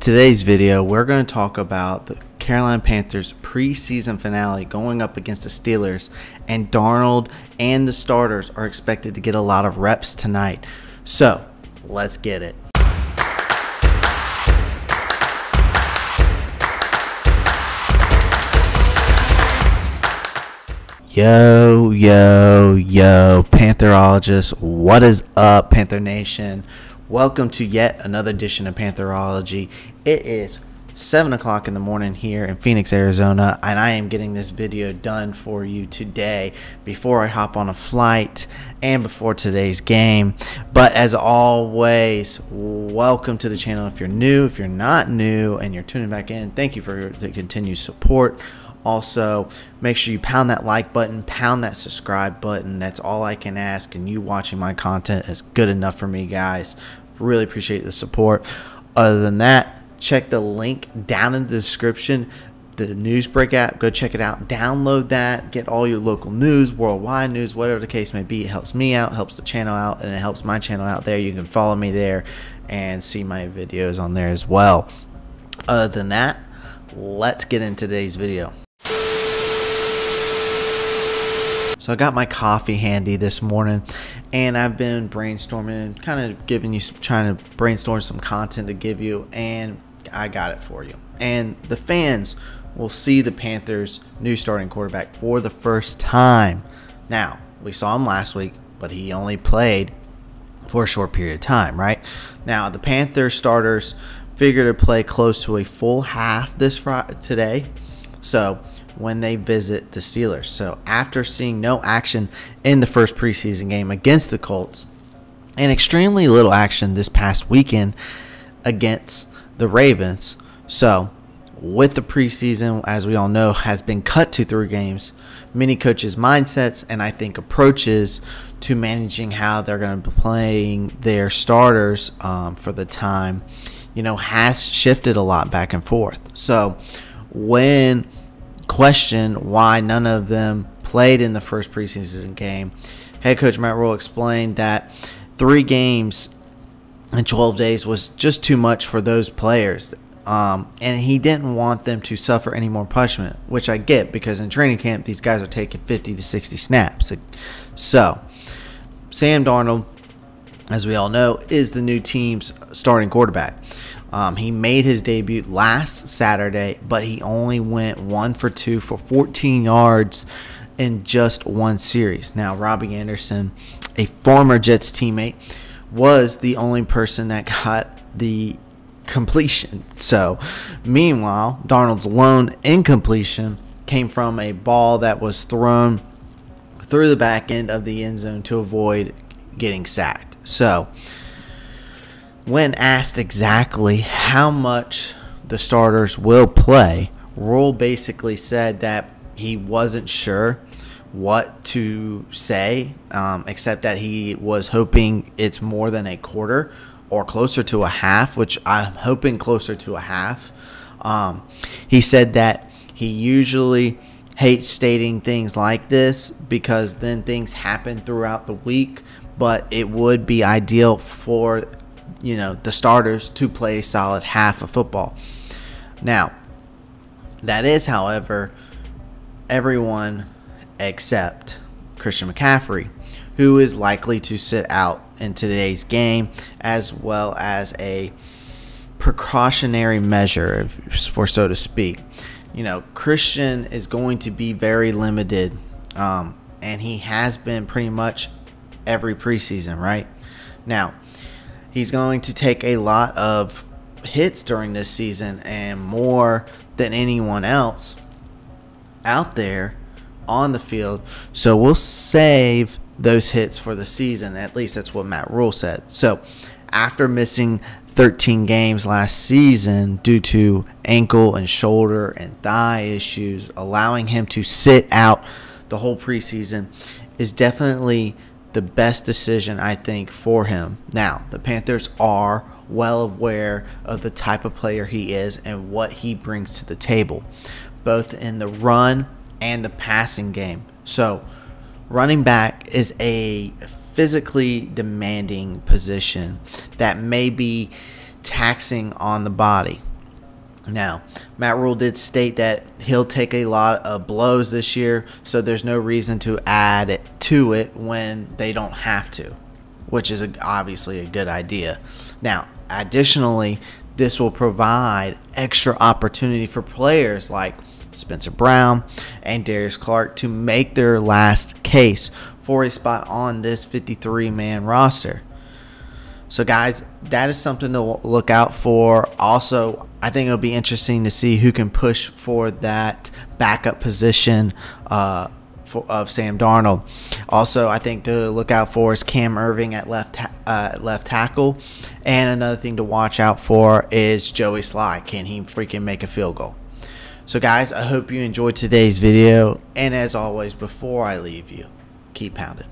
today's video, we're going to talk about the Carolina Panthers preseason finale going up against the Steelers, and Darnold and the starters are expected to get a lot of reps tonight. So, let's get it. Yo, Pantherologists, what is up, Panther Nation? Welcome to yet another edition of Pantherology. It is 7 o'clock in the morning here in Phoenix, Arizona, and I am getting this video done for you today before I hop on a flight and before today's game. But as always, welcome to the channel if you're new. If you're not new and you're tuning back in, thank you for the continued support. Also, make sure you pound that like button, pound that subscribe button. That's all I can ask, and you watching my content is good enough for me, guys. Really appreciate the support. Other than that, check the link down in the description, the Newsbreak app. Go check it out. Download that. Get all your local news, worldwide news, whatever the case may be. It helps me out, helps the channel out, and it helps my channel out there. You can follow me there and see my videos on there as well. Other than that, let's get into today's video. So I got my coffee handy this morning, and I've been brainstorming, kind of giving you, trying to brainstorm some content to give you, and I got it for you. And the fans will see the Panthers' new starting quarterback for the first time. Now, we saw him last week, but he only played for a short period of time, right? Now, the Panthers starters figure to play close to a full half this Friday, today. So when they visit the Steelers. So after seeing no action in the first preseason game against the Colts and extremely little action this past weekend against the Ravens, so with the preseason, as we all know, has been cut to 3 games, many coaches' mindsets and I think approaches to managing how they're going to be playing their starters for the time, has shifted a lot back and forth. So when questioned why none of them played in the first preseason game, head coach Matt Rhule explained that 3 games in 12 days was just too much for those players, and he didn't want them to suffer any more punishment, which I get, because in training camp these guys are taking 50 to 60 snaps. So Sam Darnold, as we all know, is the new team's starting quarterback. He made his debut last Saturday, but he only went 1 for 2 for 14 yards in just 1 series. Now, Robbie Anderson, a former Jets teammate, was the only person that got the completion. So, meanwhile, Darnold's lone incompletion came from a ball that was thrown through the back end of the end zone to avoid getting sacked. So, when asked exactly how much the starters will play, Rhule basically said that he wasn't sure what to say, except that he was hoping it's more than a quarter or closer to a half, which I'm hoping closer to a half. He said that he usually hates stating things like this because then things happen throughout the week, but it would be ideal for the starters to play a solid half of football. Now, that is, however, everyone except Christian McCaffrey, who is likely to sit out in today's game, as well as a precautionary measure, for so to speak. Christian is going to be very limited, and he has been pretty much every preseason, right? Now, he's going to take a lot of hits during this season, and more than anyone else out there on the field. So we'll save those hits for the season. At least that's what Matt Rhule said. So after missing 13 games last season due to ankle and shoulder and thigh issues, allowing him to sit out the whole preseason is definitely the best decision, I think, for him. Now, the Panthers are well aware of the type of player he is and what he brings to the table, both in the run and the passing game. So, running back is a physically demanding position that may be taxing on the body. Now, Matt Rule did state that he'll take a lot of blows this year, so there's no reason to add to it when they don't have to, which is obviously a good idea. Now, additionally, this will provide extra opportunity for players like Spencer Brown and Darius Clark to make their last case for a spot on this 53-man roster. So, guys, that is something to look out for. Also, I think it'll be interesting to see who can push for that backup position of Sam Darnold. Also, I think to look out for is Cam Irving at left tackle. And another thing to watch out for is Joey Sly. Can he freaking make a field goal? So, guys, I hope you enjoyed today's video. And as always, before I leave you, keep pounding.